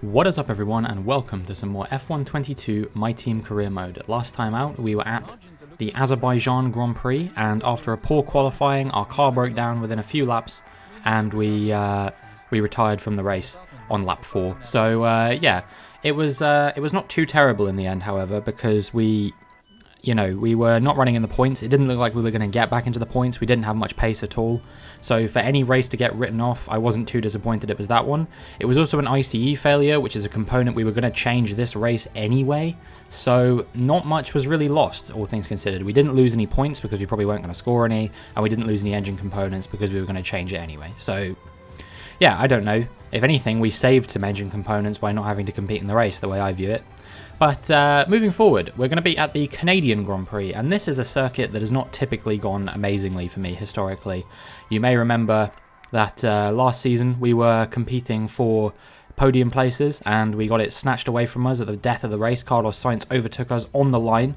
What is up everyone, and welcome to some more F1 My Team Career Mode. Last time out we were at the Azerbaijan Grand Prix, and after a poor qualifying our car broke down within a few laps and we retired from the race on lap 4. So yeah, it was not too terrible in the end, however, because we were not running in the points. It didn't look like we were going to get back into the points. We didn't have much pace at all. So for any race to get written off, I wasn't too disappointed it was that one. It was also an ICE failure, which is a component we were going to change this race anyway. So not much was really lost, all things considered. We didn't lose any points because we probably weren't going to score any, and we didn't lose any engine components because we were going to change it anyway. So yeah, I don't know. If anything, we saved some engine components by not having to compete in the race, the way I view it. But moving forward, we're going to be at the Canadian Grand Prix, and this is a circuit that has not typically gone amazingly for me historically. You may remember that last season we were competing for podium places, and we got it snatched away from us at the death of the race. Carlos Sainz overtook us on the line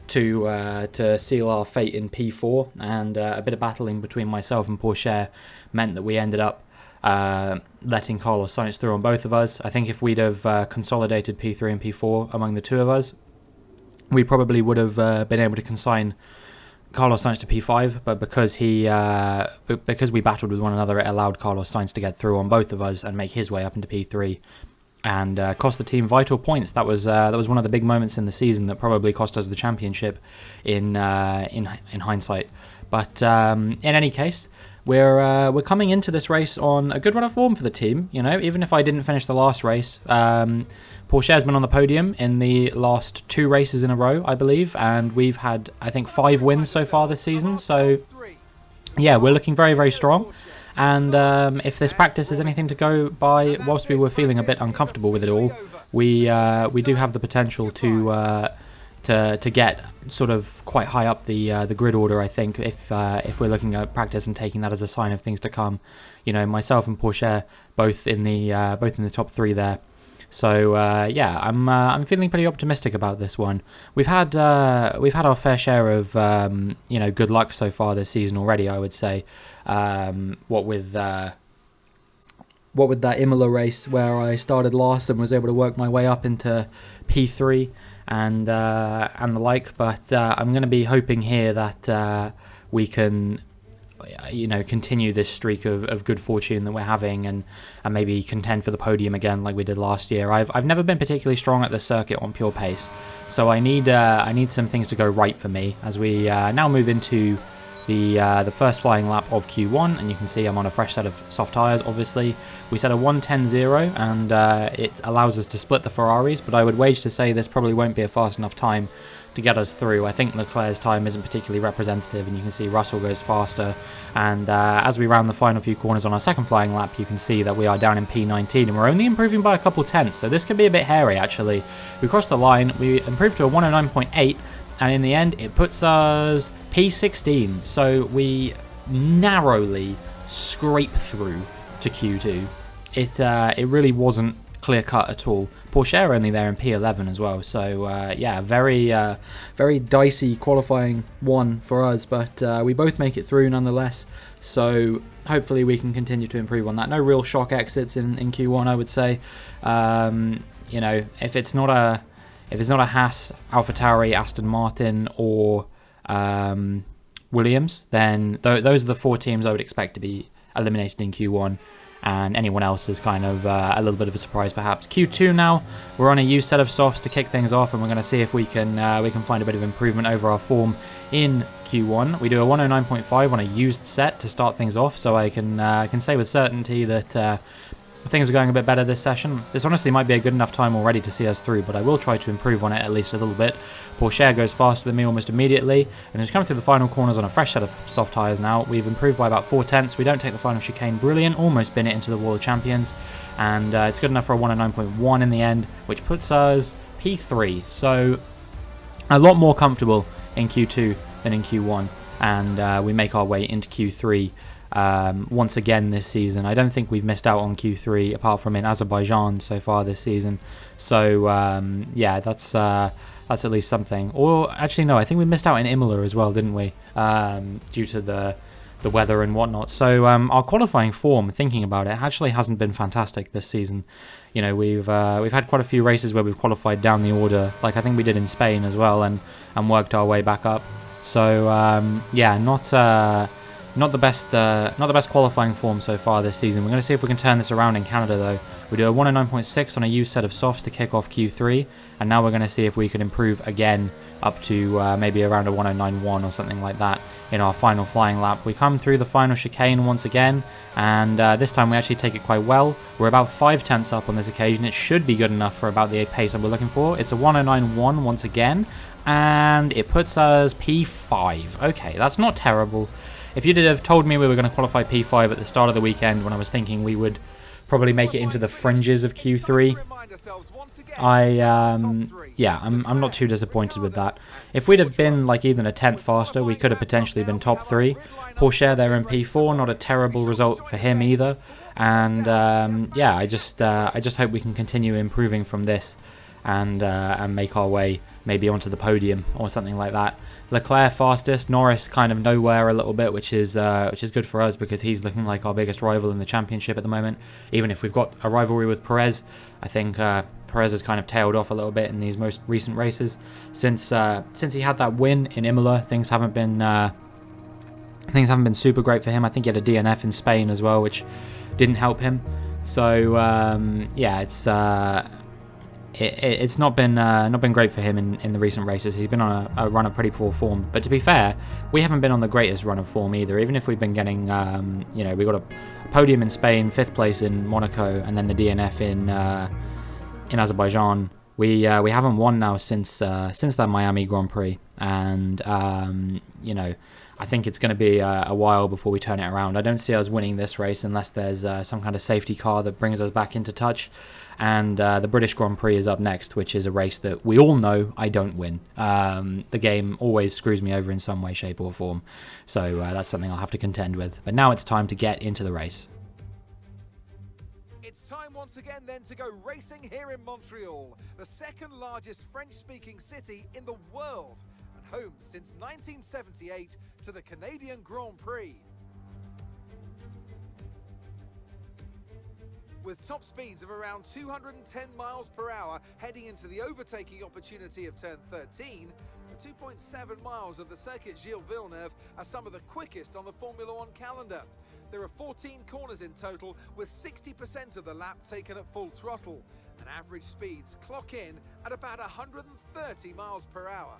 to seal our fate in P4, and a bit of battling between myself and Porsche meant that we ended up letting Carlos Sainz through on both of us. I think if we'd have consolidated P3 and P4 among the two of us, we probably would have been able to consign Carlos Sainz to P5, but because we battled with one another, it allowed Carlos Sainz to get through on both of us and make his way up into P3 and cost the team vital points. That was one of the big moments in the season that probably cost us the championship in hindsight. But in any case, we're coming into this race on a good run of form for the team. You know, even if I didn't finish the last race, Porsche's been on the podium in the last 2 races in a row, I believe, and we've had, I think, 5 wins so far this season. So yeah, we're looking very, very strong. And if this practice is anything to go by, whilst we were feeling a bit uncomfortable with it all, we do have the potential to get sort of quite high up the grid order, I think, if we're looking at practice and taking that as a sign of things to come. You know, myself and Porsche both in the top 3 there. So yeah, I'm feeling pretty optimistic about this one. We've had our fair share of good luck so far this season already, I would say. What with that Imola race where I started last and was able to work my way up into P3 and the like, but I'm going to be hoping here that we can continue this streak of good fortune that we're having and maybe contend for the podium again like we did last year. I've never been particularly strong at the circuit on pure pace, so I need some things to go right for me as we now move into the first flying lap of Q1, and you can see I'm on a fresh set of soft tyres. Obviously we set a 1:10.0 and it allows us to split the Ferraris, but I would wage to say this probably won't be a fast enough time to get us through. I think Leclerc's time isn't particularly representative, and you can see Russell goes faster, and as we round the final few corners on our second flying lap, you can see that we are down in P19 and we're only improving by a couple tenths, so this could be a bit hairy actually. We crossed the line, we improved to a 109.8, and in the end it puts us P16, so we narrowly scrape through to Q2. It really wasn't clear cut at all. Porsche are only there in P11 as well, so yeah, very dicey qualifying one for us, but we both make it through nonetheless, so hopefully we can continue to improve on that. No real shock exits in Q1, I would say. If it's not a Haas, AlphaTauri, Aston Martin, or Williams, then those are the 4 teams I would expect to be eliminated in Q1, and anyone else is kind of a little bit of a surprise perhaps. Q2 now, we're on a used set of softs to kick things off, and we're going to see if we can find a bit of improvement over our form in Q1. We do a 109.5 on a used set to start things off, so I can say with certainty that things are going a bit better this session. This honestly might be a good enough time already to see us through, but I will try to improve on it at least a little bit. Porsche goes faster than me almost immediately, and is coming through the final corners on a fresh set of soft tyres now. We've improved by about 4 tenths. We don't take the final chicane. Brilliant. Almost bin it into the wall of champions, and it's good enough for a 109.1 in the end, which puts us P3. So a lot more comfortable in Q2 than in Q1, and we make our way into Q3 once again this season. I don't think we've missed out on Q3 apart from in Azerbaijan so far this season. So yeah, that's at least something. Or actually no, I think we missed out in Imola as well, didn't we? Due to the the weather and whatnot. So our qualifying form, thinking about it, actually hasn't been fantastic this season. You know, we've had quite a few races where we've qualified down the order, like I think we did in Spain as well, and worked our way back up. So yeah, not the best qualifying form so far this season. We're going to see if we can turn this around in Canada though. We do a 109.6 on a used set of softs to kick off Q3, and now we're going to see if we can improve again up to maybe around a 109.1 or something like that in our final flying lap. We come through the final chicane once again, and this time we actually take it quite well. We're about 5 tenths up on this occasion. It should be good enough for about the pace that we're looking for. It's a 109.1 once again, and it puts us P5. Okay, that's not terrible. If you'd have told me we were going to qualify P5 at the start of the weekend, when I was thinking we would probably make it into the fringes of Q3, I'm not too disappointed with that. If we'd have been like even a tenth faster, we could have potentially been top 3. Porsche there in P4, not a terrible result for him either. And yeah, I just hope we can continue improving from this and make our way maybe onto the podium or something like that. Leclerc fastest, Norris kind of nowhere a little bit, which is good for us because he's looking like our biggest rival in the championship at the moment. Even if we've got a rivalry with Perez, I think Perez has kind of tailed off a little bit in these most recent races. Since he had that win in Imola, things haven't been super great for him. I think he had a DNF in Spain as well, which didn't help him. So yeah, it's not been great for him in the recent races. He's been on a run of pretty poor form. But to be fair, we haven't been on the greatest run of form either. Even if we've been getting, you know, we got a podium in Spain, 5th place in Monaco, and then the DNF in Azerbaijan. We haven't won now since that Miami Grand Prix, and you know, I think it's going to be a while before we turn it around. I don't see us winning this race unless there's some kind of safety car that brings us back into touch. And the British Grand Prix is up next, which is a race that we all know I don't win. The game always screws me over in some way, shape or form. So that's something I'll have to contend with. But now it's time to get into the race. It's time once again then to go racing here in Montreal, the second largest French-speaking city in the world, and home since 1978 to the Canadian Grand Prix. With top speeds of around 210 miles per hour heading into the overtaking opportunity of turn 13, the 2.7 miles of the Circuit Gilles Villeneuve are some of the quickest on the Formula One calendar. There are 14 corners in total, with 60% of the lap taken at full throttle, and average speeds clock in at about 130 miles per hour.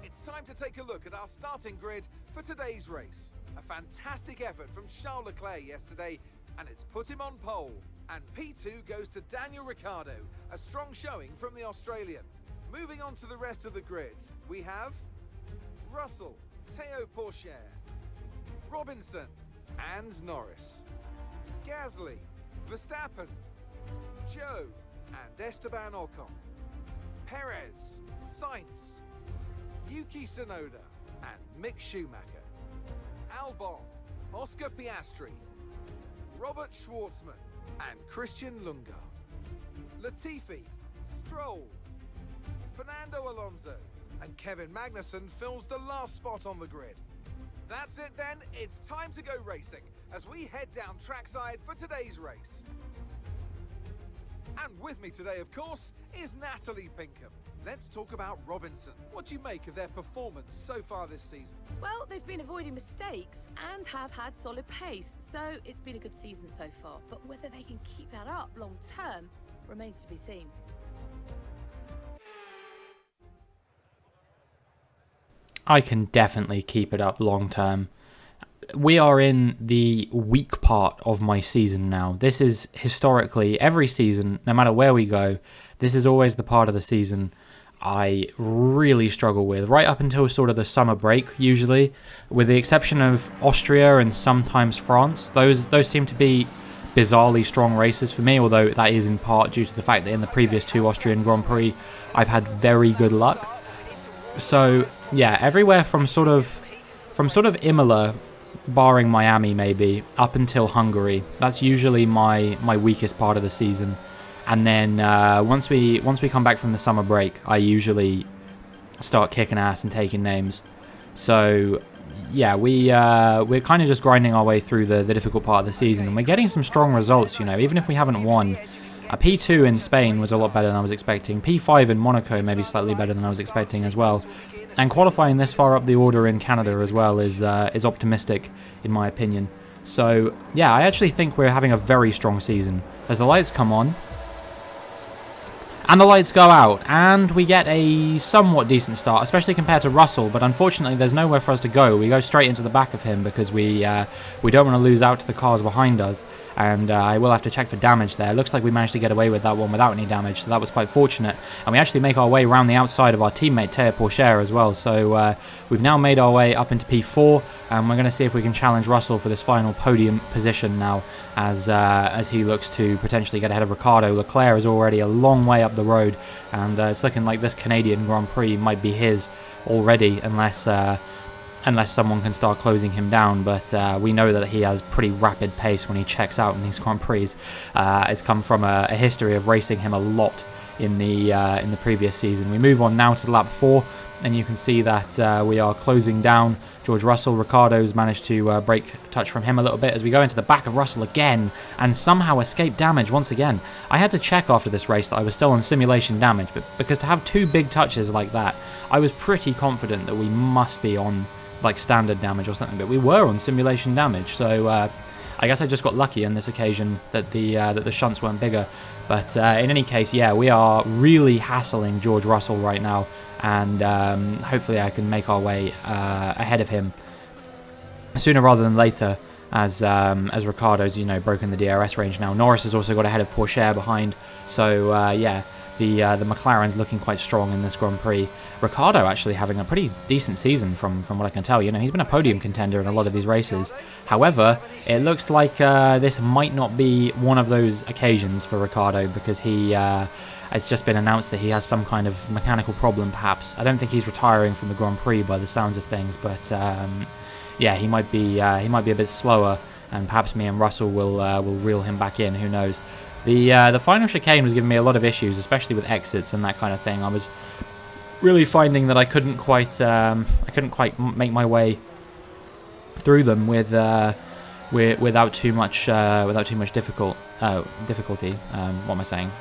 It's time to take a look at our starting grid for today's race. A fantastic effort from Charles Leclerc yesterday, and it's put him on pole. And P2 goes to Daniel Ricciardo, a strong showing from the Australian. Moving on to the rest of the grid, we have Russell, Théo Pourchaire, Robinson and Norris, Gasly, Verstappen, Joe and Esteban Ocon, Perez, Sainz, Yuki Tsunoda and Mick Schumacher, Albon, Oscar Piastri, Robert Schwartzman and Christian Lundgaard, Latifi, Stroll, Fernando Alonso and Kevin Magnussen fills the last spot on the grid. That's it then, it's time to go racing as we head down trackside for today's race. And with me today, of course, is Natalie Pinkham. Let's talk about Robinson. What do you make of their performance so far this season? Well, they've been avoiding mistakes and have had solid pace, so it's been a good season so far. But whether they can keep that up long term remains to be seen. I can definitely keep it up long term. We are in the weak part of my season now. This is historically, every season, no matter where we go, this is always the part of the season I really struggle with, right up until sort of the summer break, usually, with the exception of Austria and sometimes France. Those seem to be bizarrely strong races for me, although that is in part due to the fact that in the previous 2 Austrian Grand Prix, I've had very good luck. So yeah, everywhere from sort of Imola, barring Miami maybe, up until Hungary, that's usually my weakest part of the season. And then once we come back from the summer break, I usually start kicking ass and taking names. So yeah, we're kind of just grinding our way through the difficult part of the season, and we're getting some strong results, you know, even if we haven't won. A P2 in Spain was a lot better than I was expecting. P5 in Monaco maybe slightly better than I was expecting as well. And qualifying this far up the order in Canada as well is optimistic, in my opinion. So, yeah, I actually think we're having a very strong season. As the lights come on, and the lights go out, and we get a somewhat decent start, especially compared to Russell, but unfortunately there's nowhere for us to go. We go straight into the back of him because we don't want to lose out to the cars behind us, and I will have to check for damage there. It looks like we managed to get away with that one without any damage, so that was quite fortunate. And we actually make our way around the outside of our teammate Teo Pourchaire as well, so we've now made our way up into P4, and we're going to see if we can challenge Russell for this final podium position now, as he looks to potentially get ahead of Ricciardo. Leclerc is already a long way up the road, and it's looking like this Canadian Grand Prix might be his already, unless someone can start closing him down. But we know that he has pretty rapid pace when he checks out in these Grand Prix. It's come from a history of racing him a lot in the previous season. We move on now to lap 4, and you can see that we are closing down George Russell. Ricciardo's managed to break touch from him a little bit as we go into the back of Russell again and somehow escape damage once again. I had to check after this race that I was still on simulation damage, but because to have 2 big touches like that, I was pretty confident that we must be on like standard damage or something, but we were on simulation damage, so I guess I just got lucky on this occasion that the shunts weren't bigger. But in any case, yeah, we are really hassling George Russell right now, and hopefully I can make our way ahead of him sooner rather than later, as Ricciardo's, you know, broken the DRS range now. Norris has also got ahead of Pourchaire behind, so yeah, the McLaren's looking quite strong in this Grand Prix. Ricciardo actually having a pretty decent season from what I can tell. You know, he's been a podium contender in a lot of these races. However, it looks like this might not be one of those occasions for Ricciardo, because it's just been announced that he has some kind of mechanical problem, perhaps. I don't think he's retiring from the Grand Prix by the sounds of things, but yeah, he might be a bit slower, and perhaps me and Russell will reel him back in. Who knows? The final chicane was giving me a lot of issues, especially with exits and that kind of thing. I was really finding that I couldn't quite make my way through them without too much difficulty. What am I saying?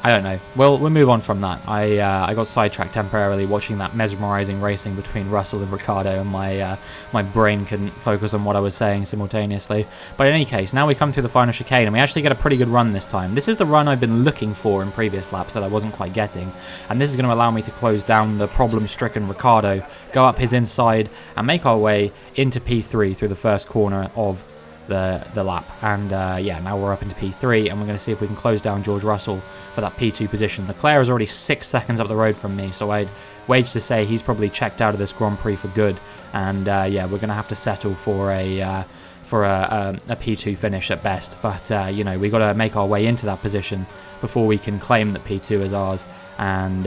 I don't know. Well, we'll move on from that. I got sidetracked temporarily watching that mesmerizing racing between Russell and Ricciardo, and my brain couldn't focus on what I was saying simultaneously. But in any case, now we come through the final chicane, and we actually get a pretty good run this time. This is the run I've been looking for in previous laps that I wasn't quite getting, and this is going to allow me to close down the problem-stricken Ricciardo, go up his inside, and make our way into P3 through the first corner of the lap. And yeah, now we're up into P3, and we're going to see if we can close down George Russell for that P2 position. Leclerc is already 6 seconds up the road from me, so I'd wage to say he's probably checked out of this Grand Prix for good. And yeah, we're going to have to settle for a P2 finish at best. But you know, we got to make our way into that position before we can claim that P2 is ours. And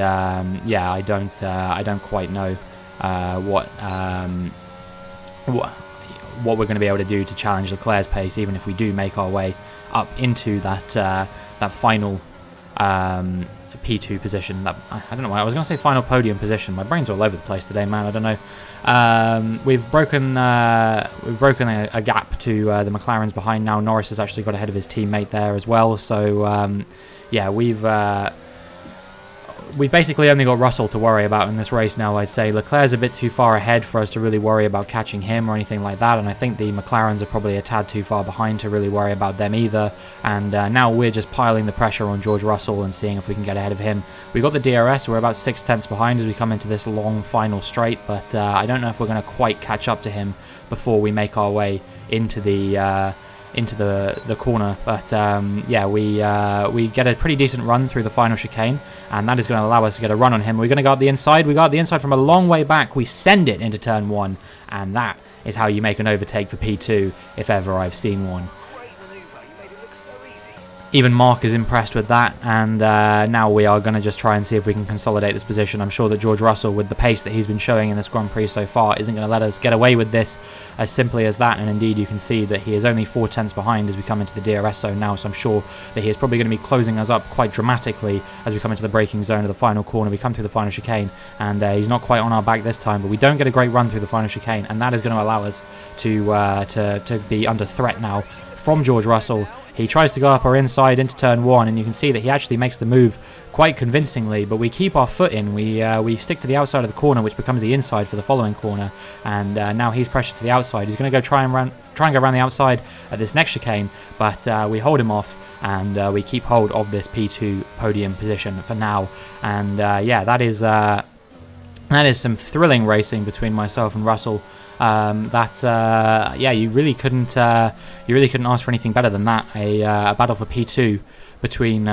yeah, I don't quite know what we're going to be able to do to challenge Leclerc's pace, even if we do make our way up into that final P2 position. That, I don't know why I was going to say final podium position. My brain's all over the place today, man. I don't know. We've broken a gap to the McLarens behind now. Norris has actually got ahead of his teammate there as well. So yeah, we've basically only got Russell to worry about in this race now, I'd say. Leclerc's a bit too far ahead for us to really worry about catching him or anything like that, and I think the McLarens are probably a tad too far behind to really worry about them either. And now we're just piling the pressure on George Russell and seeing if we can get ahead of him. We got the DRS, we're about 6 tenths behind as we come into this long final straight, but I don't know if we're going to quite catch up to him before we make our way into the corner. But yeah, we get a pretty decent run through the final chicane, and that is going to allow us to get a run on him. We're going to go up the inside. We got the inside from a long way back. We send it into turn 1, and that is how you make an overtake for P2 if ever I've seen one. even Mark is impressed with that, and now we are going to just try and see if we can consolidate this position. I'm sure that George Russell, with the pace that he's been showing in this Grand Prix so far, isn't going to let us get away with this as simply as that, and indeed you can see that he is only 4 tenths behind as we come into the DRS zone now, so I'm sure that he is probably going to be closing us up quite dramatically as we come into the braking zone of the final corner. We come through the final chicane, and he's not quite on our back this time, but we don't get a great run through the final chicane, and that is going to allow us to be under threat now from George Russell. He tries to go up our inside into turn 1, and you can see that he actually makes the move quite convincingly, but we keep our foot in. We stick to the outside of the corner, which becomes the inside for the following corner, and now he's pressured to the outside. He's going to go try and go around the outside at this next chicane, but we hold him off, and we keep hold of this P2 podium position for now. And yeah, that is some thrilling racing between myself and Russell. Yeah, you really couldn't ask for anything better than that. A battle for P2 between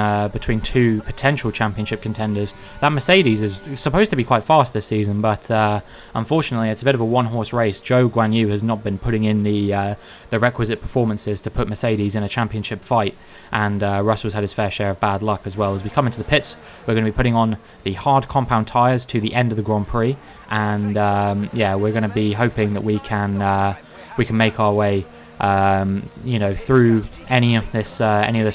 two potential championship contenders. That Mercedes is supposed to be quite fast this season, but unfortunately it's a bit of a one-horse race. Zhou Guanyu has not been putting in the requisite performances to put Mercedes in a championship fight, and Russell's had his fair share of bad luck as well. As we come into the pits, we're going to be putting on the hard compound tyres to the end of the Grand Prix, and yeah, we're going to be hoping that we can make our way through any of this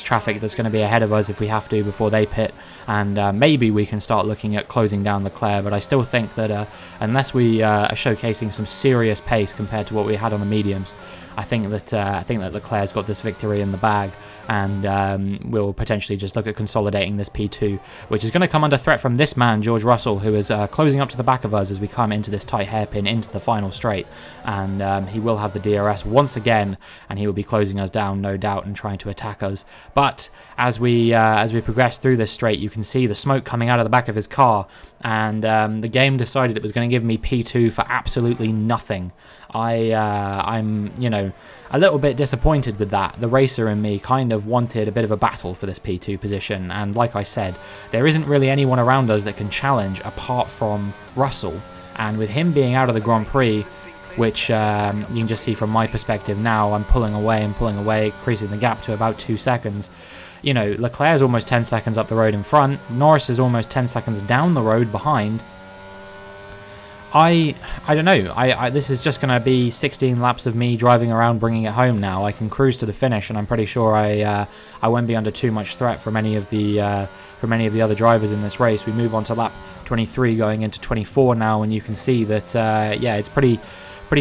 traffic that's going to be ahead of us if we have to before they pit, and maybe we can start looking at closing down Leclerc. But I still think that unless we are showcasing some serious pace compared to what we had on the mediums, I think that Leclerc's got this victory in the bag, and we'll potentially just look at consolidating this P2, which is going to come under threat from this man, George Russell, who is closing up to the back of us as we come into this tight hairpin into the final straight, and he will have the DRS once again, and he will be closing us down, no doubt, and trying to attack us. But as we progress through this straight, you can see the smoke coming out of the back of his car, and the game decided it was going to give me P2 for absolutely nothing. I'm a little bit disappointed with that. The racer in me kind of wanted a bit of a battle for this P2 position, and like I said, there isn't really anyone around us that can challenge apart from Russell, and with him being out of the Grand Prix, which you can just see from my perspective now, I'm pulling away, increasing the gap to about 2 seconds. Leclerc's almost 10 seconds up the road in front, Norris is almost 10 seconds down the road behind. I don't know. This is just going to be 16 laps of me driving around, bringing it home now. I can cruise to the finish, and I'm pretty sure I won't be under too much threat from any of the other drivers in this race. We move on to lap 23, going into 24 now, and you can see that yeah, it's pretty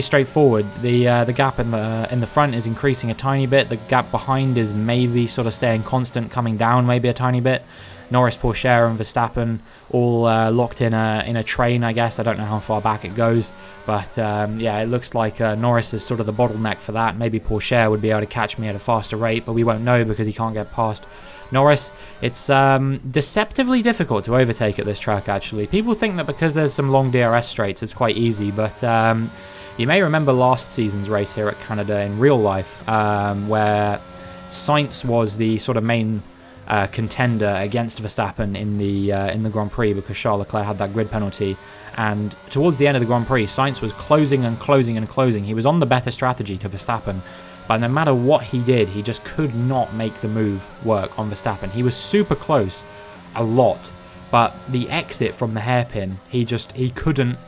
straightforward. The gap in the front is increasing a tiny bit. The gap behind is maybe sort of staying constant, coming down maybe a tiny bit. Norris, Porsche, and Verstappen all locked in a train, I guess. I don't know how far back it goes, but yeah, it looks like Norris is sort of the bottleneck for that. Maybe Porsche would be able to catch me at a faster rate, but we won't know because he can't get past Norris. It's deceptively difficult to overtake at this track, actually. People think that because there's some long DRS straights, it's quite easy, but you may remember last season's race here at Canada in real life, where Sainz was the sort of main contender against Verstappen in the Grand Prix because Charles Leclerc had that grid penalty, and towards the end of the Grand Prix, Sainz was closing and closing and closing. He was on the better strategy to Verstappen, but no matter what he did, he just could not make the move work on Verstappen. He was super close a lot, but the exit from the hairpin, he couldn't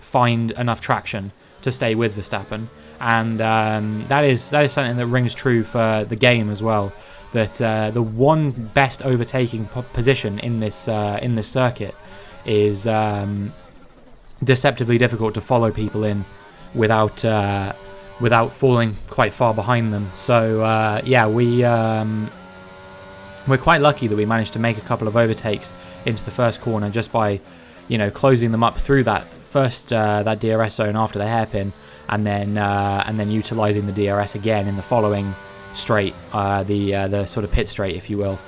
find enough traction to stay with Verstappen, and that is something that rings true for the game as well. That the one best overtaking position in this circuit is deceptively difficult to follow people in without falling quite far behind them. So yeah, we're quite lucky that we managed to make a couple of overtakes into the first corner just by closing them up through that first that DRS zone after the hairpin, and then utilizing the DRS again in the following straight, the sort of pit straight, if you will.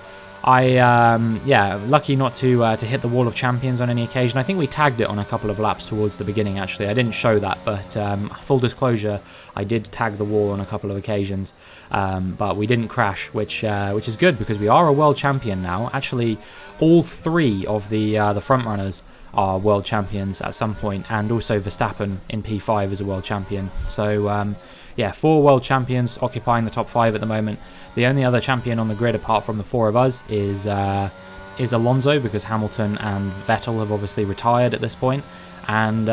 Yeah, lucky not to hit the wall of champions on any occasion. I think we tagged it on a couple of laps towards the beginning, actually. I didn't show that, but full disclosure, I did tag the wall on a couple of occasions, but we didn't crash, which is good because we are a world champion now. Actually, all three of the front runners are world champions at some point, and also Verstappen in P5 is a world champion. So yeah, 4 world champions occupying the top 5 at the moment. The only other champion on the grid apart from the 4 of us is Alonso, because Hamilton and Vettel have obviously retired at this point. And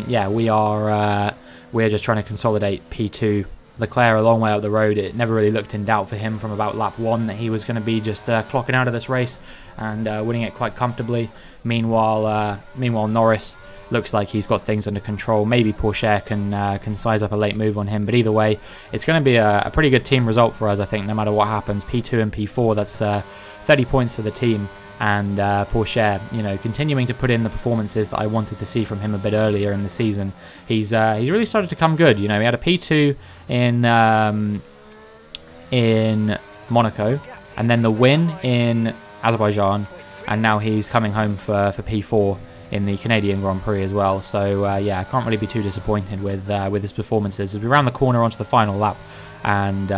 yeah, we're just trying to consolidate P2. Leclerc a long way up the road. It never really looked in doubt for him from about lap 1 that he was going to be just clocking out of this race and winning it quite comfortably. Meanwhile, Norris looks like he's got things under control. Maybe Porsche can size up a late move on him, but either way, it's going to be a pretty good team result for us, I think, no matter what happens. P2 and P4, that's 30 points for the team. And Porsche, continuing to put in the performances that I wanted to see from him a bit earlier in the season. He's really started to come good. He had a P2 in Monaco, and then the win in Azerbaijan, and now he's coming home for P4 in the Canadian Grand Prix as well. So yeah, I can't really be too disappointed with his performances. As we round the corner onto the final lap, and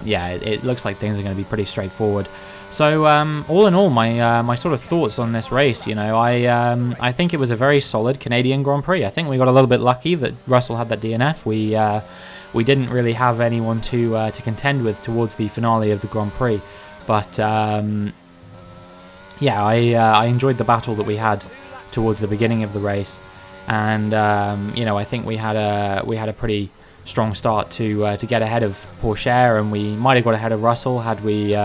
yeah, it looks like things are going to be pretty straightforward. So all in all, my sort of thoughts on this race, I think it was a very solid Canadian Grand Prix. I think we got a little bit lucky that Russell had that DNF. We didn't really have anyone to contend with towards the finale of the Grand Prix, but yeah, I enjoyed the battle that we had towards the beginning of the race, and I think we had a pretty strong start to get ahead of Porsche, and we might have got ahead of Russell had we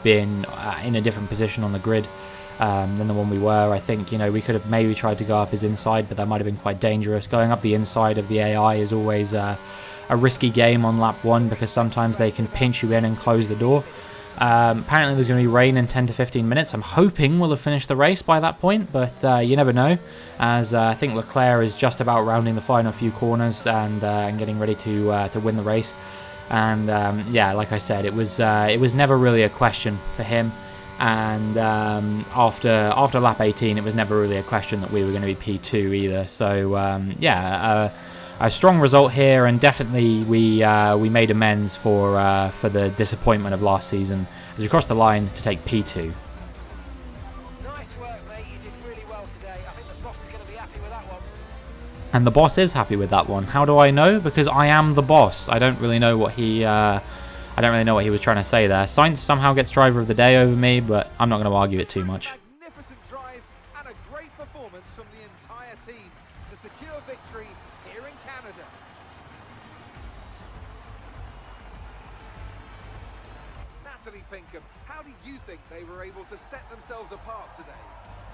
been in a different position on the grid than the one we were. I think we could have maybe tried to go up his inside, but that might have been quite dangerous. Going up the inside of the AI is always a risky game on lap 1, because sometimes they can pinch you in and close the door. Apparently there's going to be rain in 10 to 15 minutes. I'm hoping we'll have finished the race by that point, but you never know, as I think Leclerc is just about rounding the final few corners and getting ready to win the race. And yeah, like I said, it was never really a question for him, and after lap 18 it was never really a question that we were going to be P2 either. So yeah, a strong result here, and definitely we made amends for the disappointment of last season as we crossed the line to take P2. Nice work, mate. You did really well today. I think the boss is going to be happy with that one. And the boss is happy with that one. How do I know? Because I am the boss. I don't really know what he was trying to say there. Sainz somehow gets driver of the day over me, but I'm not going to argue it too much. Magnificent drive and a great performance from the entire team to secure victory here in Canada. Natalie Pinkham, how do you think they were able to set themselves apart today?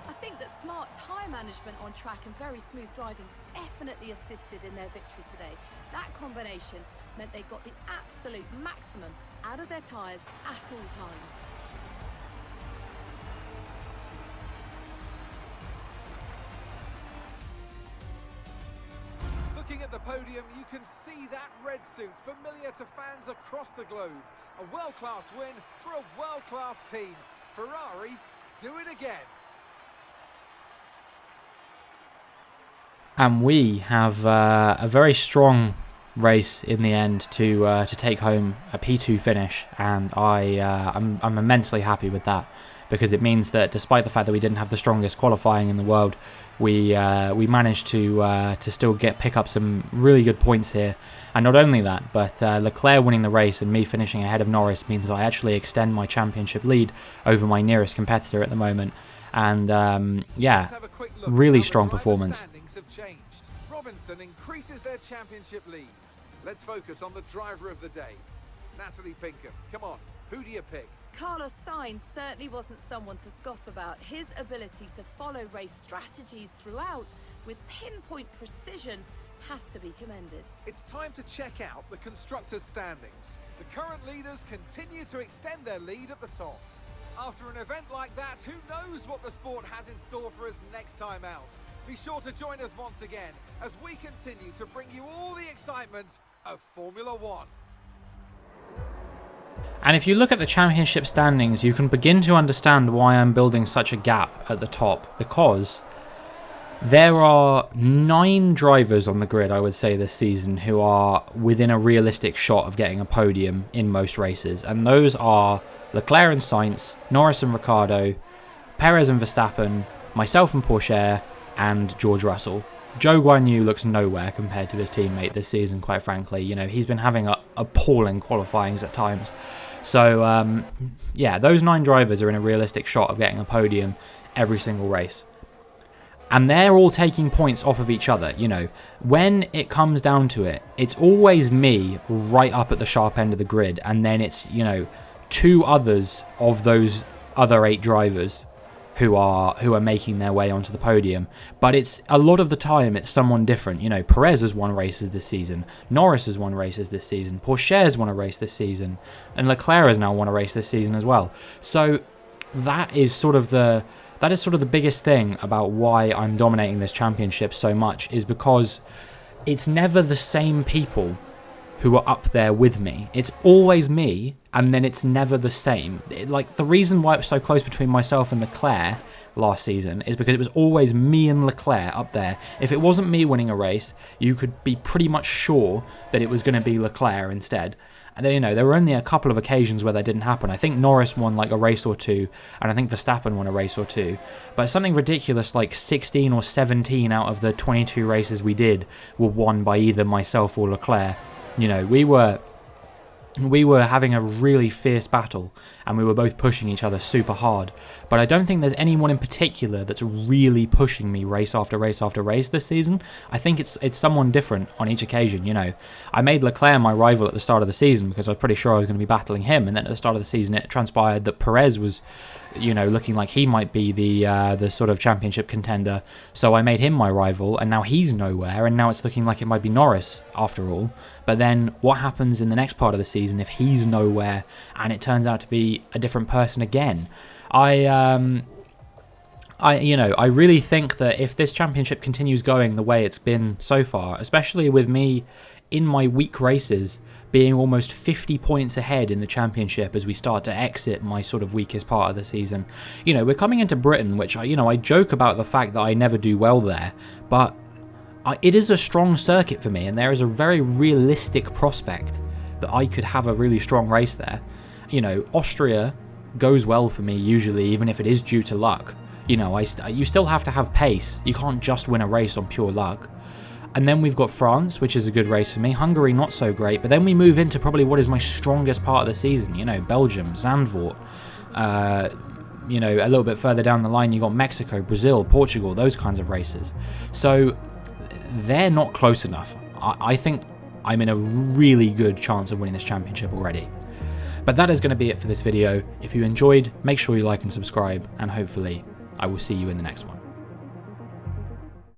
I think that smart tyre management on track and very smooth driving definitely assisted in their victory today. That combination meant they got the absolute maximum out of their tyres at all times. Looking at the podium, you can see that red suit familiar to fans across the globe. A world-class win for a world-class team. Ferrari, do it again. And we have a very strong race in the end to take home a P2 finish, and I'm immensely happy with that, because it means that despite the fact that we didn't have the strongest qualifying in the world, we managed to still pick up some really good points here. And not only that, but Leclerc winning the race and me finishing ahead of Norris means I actually extend my championship lead over my nearest competitor at the moment. And yeah, really strong performance. Have changed. Robinson increases their championship lead. Let's focus on the driver of the day. Natalie Pinkham, come on, who do you pick? Carlos Sainz certainly wasn't someone to scoff about. His ability to follow race strategies throughout with pinpoint precision has to be commended. It's time to check out the constructors' standings. The current leaders continue to extend their lead at the top. After an event like that, who knows what the sport has in store for us next time out? Be sure to join us once again as we continue to bring you all the excitement of Formula One. And if you look at the championship standings, you can begin to understand why I'm building such a gap at the top, because there are 9 drivers on the grid, I would say, this season who are within a realistic shot of getting a podium in most races, and those are Leclerc and Sainz, Norris and Ricciardo, Perez and Verstappen, myself and Porsche, and George Russell. Zhou Guanyu looks nowhere compared to his teammate this season, quite frankly. You know, he's been having appalling qualifyings at times. So, yeah, those 9 drivers are in a realistic shot of getting a podium every single race. And they're all taking points off of each other, you know. When it comes down to it, it's always me right up at the sharp end of the grid, and then it's, you know, 2 others of those other 8 drivers who are making their way onto the podium. But it's a lot of the time it's someone different. You know, Perez has won races this season, Norris has won races this season, Pourchaire's won a race this season, and Leclerc has now won a race this season as well. So that is sort of the biggest thing about why I'm dominating this championship so much, is because it's never the same people who are up there with me. It's always me, and then it's never the same. Like, the reason why it was so close between myself and Leclerc last season is because it was always me and Leclerc up there. If it wasn't me winning a race, you could be pretty much sure that it was going to be Leclerc instead. And then, you know, there were only a couple of occasions where that didn't happen. I think Norris won like a race or 2, and I think Verstappen won a race or 2. But something ridiculous like 16 or 17 out of the 22 races we did were won by either myself or Leclerc. You know, we were having a really fierce battle, and we were both pushing each other super hard. But I don't think there's anyone in particular that's really pushing me race after race after race this season. I think it's someone different on each occasion, you know. I made Leclerc my rival at the start of the season because I was pretty sure I was going to be battling him, and then at the start of the season it transpired that Perez was, you know, looking like he might be the sort of championship contender. So I made him my rival, and now he's nowhere, and now it's looking like it might be Norris after all. But then what happens in the next part of the season if he's nowhere and it turns out to be a different person again? I really think that if this championship continues going the way it's been so far, especially with me in my weak races being almost 50 points ahead in the championship as we start to exit my sort of weakest part of the season. You know, we're coming into Britain, which, I joke about the fact that I never do well there, but it is a strong circuit for me, and there is a very realistic prospect that I could have a really strong race there. You know, Austria goes well for me usually, even if it is due to luck. You know, you still have to have pace. You can't just win a race on pure luck. And then we've got France, which is a good race for me. Hungary, not so great. But then we move into probably what is my strongest part of the season. You know, Belgium, Zandvoort. You know, a little bit further down the line, you got Mexico, Brazil, Portugal, those kinds of races. So they're not close enough. I think I'm in a really good chance of winning this championship already. But that is going to be it for this video. If you enjoyed, make sure you like and subscribe, and hopefully I will see you in the next one.